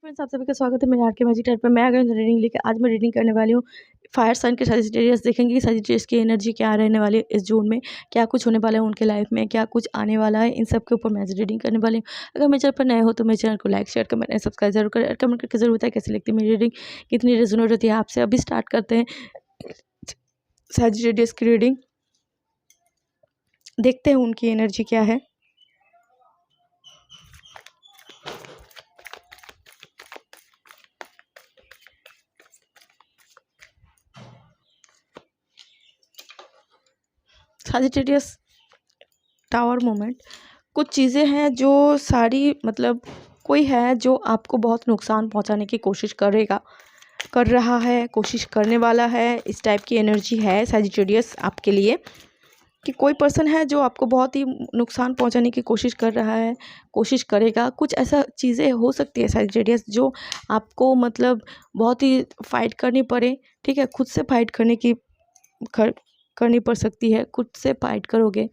Friends, आप सभी का स्वागत है मेरे आर के मैजिक टाइप पे। मैं आ गई हूँ रीडिंग लेके। आज मैं रीडिंग करने वाली हूँ फायर साइन के सजिटेरियस। देखेंगे कि सजिटेरियस की एनर्जी क्या रहने वाली है इस जून में, क्या कुछ होने वाला है उनके लाइफ में, क्या कुछ आने वाला है, इन सब के ऊपर मैं आज रीडिंग करने वाली हूँ। अगर मेरे चैनल पर नए हो तो मेरे चैनल को लाइक शेयर कमेंट सब्सक्राइब जरूर करें और कमेंट करके जरूर बताएं कैसी लगती है मेरी रीडिंग, कितनी रेजोनेट होती है आपसे। अभी स्टार्ट करते हैं सजिटेरियस की रीडिंग, देखते हैं उनकी एनर्जी क्या है। सजिटेरियस टावर मोमेंट, कुछ चीज़ें हैं जो सारी मतलब कोई है जो आपको बहुत नुकसान पहुंचाने की कोशिश कर रहा है, कोशिश करने वाला है। इस टाइप की एनर्जी है सजिटेरियस आपके लिए कि कोई पर्सन है जो आपको बहुत ही नुकसान पहुंचाने की कोशिश कर रहा है, कोशिश करेगा। कुछ ऐसा चीज़ें हो सकती है सजिटेरियस जो आपको मतलब बहुत ही फाइट करनी पड़े, ठीक है, खुद से फाइट करनी पड़ सकती है। खुद से फाइट करोगे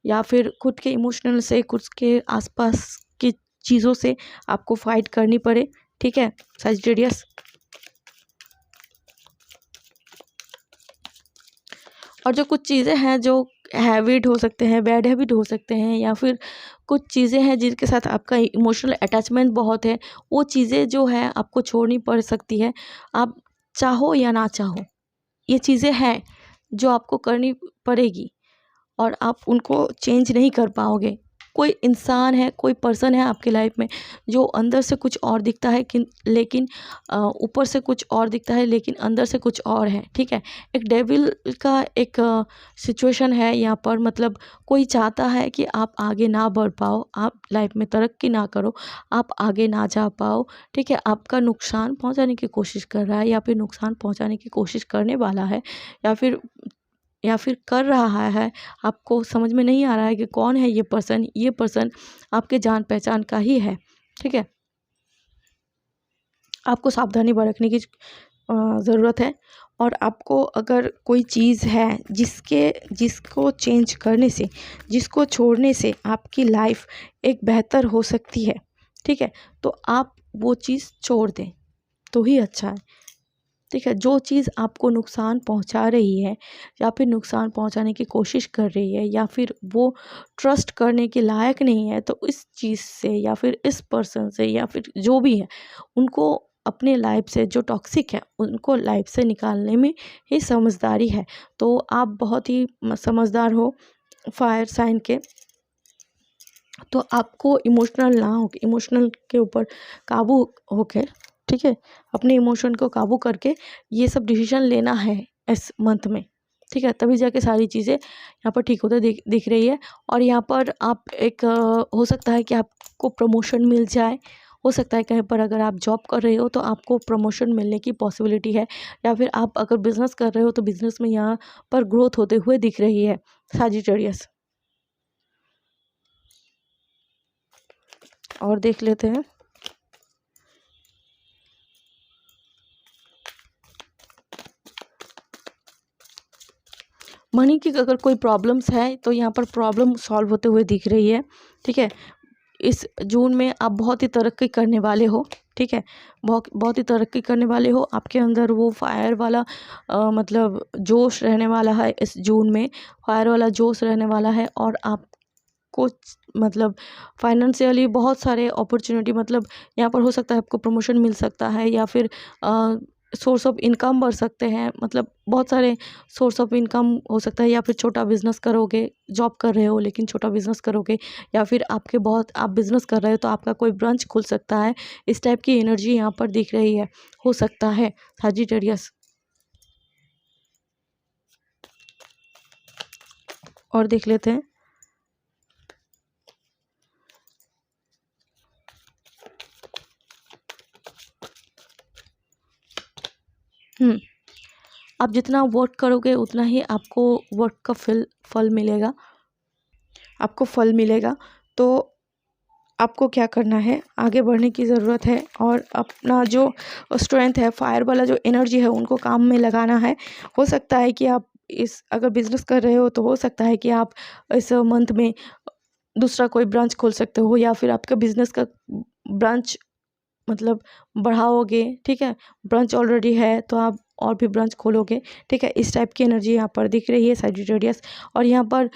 या फिर खुद के इमोशनल से, खुद के आसपास की चीज़ों से आपको फाइट करनी पड़े, ठीक है सजिटेरियस। और जो कुछ चीज़ें हैं जो हैबिट हो सकते हैं, बैड हैबिट हो सकते हैं, या फिर कुछ चीज़ें हैं जिनके साथ आपका इमोशनल अटैचमेंट बहुत है, वो चीज़ें जो है आपको छोड़नी पड़ सकती है, आप चाहो या ना चाहो। ये चीज़ें हैं जो आपको करनी पड़ेगी और आप उनको चेंज नहीं कर पाओगे। कोई इंसान है, कोई पर्सन है आपके लाइफ में जो अंदर से कुछ और दिखता है कि लेकिन ऊपर से कुछ और दिखता है लेकिन अंदर से कुछ और है, ठीक है। एक डेविल का एक सिचुएशन है यहाँ पर। मतलब कोई चाहता है कि आप आगे ना बढ़ पाओ, आप लाइफ में तरक्की ना करो, आप आगे ना जा पाओ, ठीक है। आपका नुकसान पहुँचाने की कोशिश कर रहा है या फिर नुकसान पहुँचाने की कोशिश करने वाला है, या फिर कर रहा है। आपको समझ में नहीं आ रहा है कि कौन है ये पर्सन आपके जान पहचान का ही है, ठीक है। आपको सावधानी बरतने की ज़रूरत है। और आपको अगर कोई चीज़ है जिसको चेंज करने से, जिसको छोड़ने से आपकी लाइफ एक बेहतर हो सकती है, ठीक है, तो आप वो चीज़ छोड़ दें तो ही अच्छा है, ठीक है। जो चीज़ आपको नुकसान पहुंचा रही है या फिर नुकसान पहुंचाने की कोशिश कर रही है या फिर वो ट्रस्ट करने के लायक नहीं है, तो इस चीज़ से या फिर इस पर्सन से या फिर जो भी है, उनको अपने लाइफ से, जो टॉक्सिक है उनको लाइफ से निकालने में ही समझदारी है। तो आप बहुत ही समझदार हो फायर साइन के। तो आपको इमोशनल ना हो, इमोशनल के ऊपर काबू होके, ठीक है, अपने इमोशन को काबू करके ये सब डिसीजन लेना है इस मंथ में, ठीक है। तभी जाके सारी चीज़ें यहाँ पर ठीक होते दिख रही है। और यहाँ पर आप एक हो सकता है कि आपको प्रमोशन मिल जाए। हो सकता है कहीं पर अगर आप जॉब कर रहे हो तो आपको प्रमोशन मिलने की पॉसिबिलिटी है, या फिर आप अगर बिजनेस कर रहे हो तो बिजनेस में यहाँ पर ग्रोथ होते हुए दिख रही है साजिटेरियस। और देख लेते हैं मनी की अगर कोई प्रॉब्लम्स है तो यहाँ पर प्रॉब्लम सॉल्व होते हुए दिख रही है, ठीक है। इस जून में आप बहुत ही तरक्की करने वाले हो, ठीक है, बहुत बहुत ही तरक्की करने वाले हो। आपके अंदर वो फायर वाला मतलब जोश रहने वाला है इस जून में, फायर वाला जोश रहने वाला है। और आपको मतलब फाइनेंशियली बहुत सारे अपॉर्चुनिटी, मतलब यहाँ पर हो सकता है आपको प्रमोशन मिल सकता है, या फिर सोर्स ऑफ इनकम बढ़ सकते हैं। मतलब बहुत सारे सोर्स ऑफ इनकम हो सकता है, या फिर छोटा बिजनेस करोगे, जॉब कर रहे हो लेकिन छोटा बिजनेस करोगे, या फिर आप बिजनेस कर रहे हो तो आपका कोई ब्रांच खुल सकता है। इस टाइप की एनर्जी यहाँ पर दिख रही है, हो सकता है साजिटेरियस। और देख लेते हैं आप जितना वर्क करोगे उतना ही आपको वर्क का फल मिलेगा, आपको फल मिलेगा। तो आपको क्या करना है, आगे बढ़ने की ज़रूरत है और अपना जो स्ट्रेंथ है, फायर वाला जो एनर्जी है, उनको काम में लगाना है। हो सकता है कि आप इस अगर बिज़नेस कर रहे हो तो हो सकता है कि आप इस मंथ में दूसरा कोई ब्रांच खोल सकते हो, या फिर आपका बिज़नेस का ब्रांच मतलब बढ़ाओगे, ठीक है। ब्रांच ऑलरेडी है तो आप और भी ब्रांच खोलोगे, ठीक है। इस टाइप की एनर्जी यहाँ पर दिख रही है सजिटेरियस। और यहाँ पर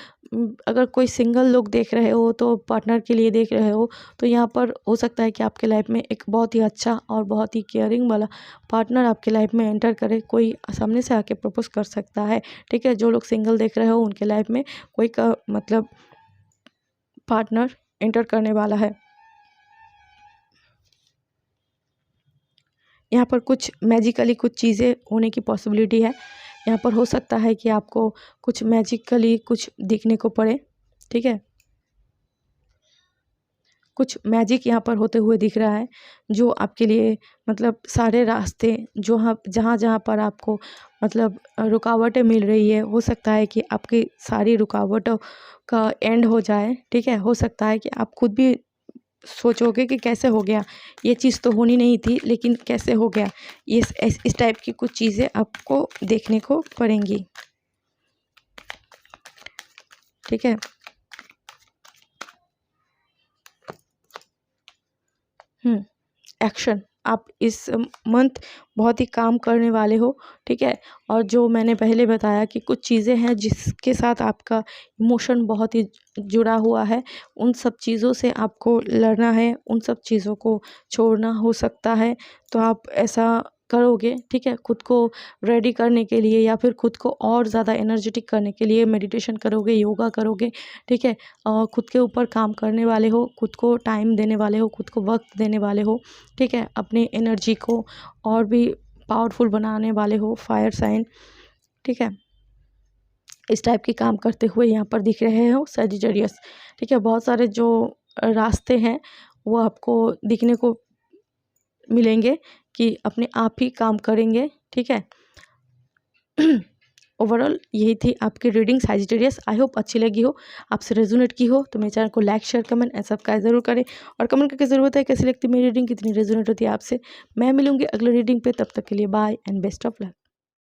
अगर कोई सिंगल लोग देख रहे हो तो पार्टनर के लिए देख रहे हो तो यहाँ पर हो सकता है कि आपके लाइफ में एक बहुत ही अच्छा और बहुत ही केयरिंग वाला पार्टनर आपके लाइफ में एंटर करे। कोई सामने से आके प्रपोज कर सकता है, ठीक है। जो लोग सिंगल देख रहे हो उनके लाइफ में कोई का मतलब पार्टनर एंटर करने वाला है। यहाँ पर कुछ मैजिकली कुछ चीज़ें होने की पॉसिबिलिटी है। यहाँ पर हो सकता है कि आपको कुछ मैजिकली कुछ दिखने को पड़े, ठीक है। कुछ मैजिक यहाँ पर होते हुए दिख रहा है जो आपके लिए मतलब सारे रास्ते जो जहाँ जहाँ पर आपको मतलब रुकावटें मिल रही है, हो सकता है कि आपकी सारी रुकावटों का एंड हो जाए, ठीक है। हो सकता है कि आप खुद भी सोचोगे कि कैसे हो गया, ये चीज़ तो होनी नहीं थी लेकिन कैसे हो गया। ये इस टाइप की कुछ चीज़ें आपको देखने को पड़ेंगी, ठीक है। एक्शन, आप इस मंथ बहुत ही काम करने वाले हो, ठीक है। और जो मैंने पहले बताया कि कुछ चीज़ें हैं जिसके साथ आपका इमोशन बहुत ही जुड़ा हुआ है, उन सब चीज़ों से आपको लड़ना है, उन सब चीज़ों को छोड़ना हो सकता है। तो आप ऐसा करोगे, ठीक है। खुद को रेडी करने के लिए या फिर खुद को और ज़्यादा एनर्जेटिक करने के लिए मेडिटेशन करोगे, योगा करोगे, ठीक है। खुद के ऊपर काम करने वाले हो, खुद को टाइम देने वाले हो, खुद को वक्त देने वाले हो, ठीक है। अपनी एनर्जी को और भी पावरफुल बनाने वाले हो, फायर साइन, ठीक है। इस टाइप के काम करते हुए यहाँ पर दिख रहे हो सजिटेरियस, ठीक है। बहुत सारे जो रास्ते हैं वो आपको दिखने को मिलेंगे कि अपने आप ही काम करेंगे, ठीक है। ओवरऑल यही थी आपकी रीडिंग सजिटेरियस। आई होप अच्छी लगी हो, आपसे रेजोनेट की हो। तो मेरे चैनल को like share comment and subscribe ज़रूर करें और कमेंट करके ज़रूर बताएं कैसी लगती है मेरी रीडिंग, कितनी रेजोनेट होती है आपसे। मैं मिलूंगी अगले रीडिंग पे, तब तक के लिए bye and best of luck.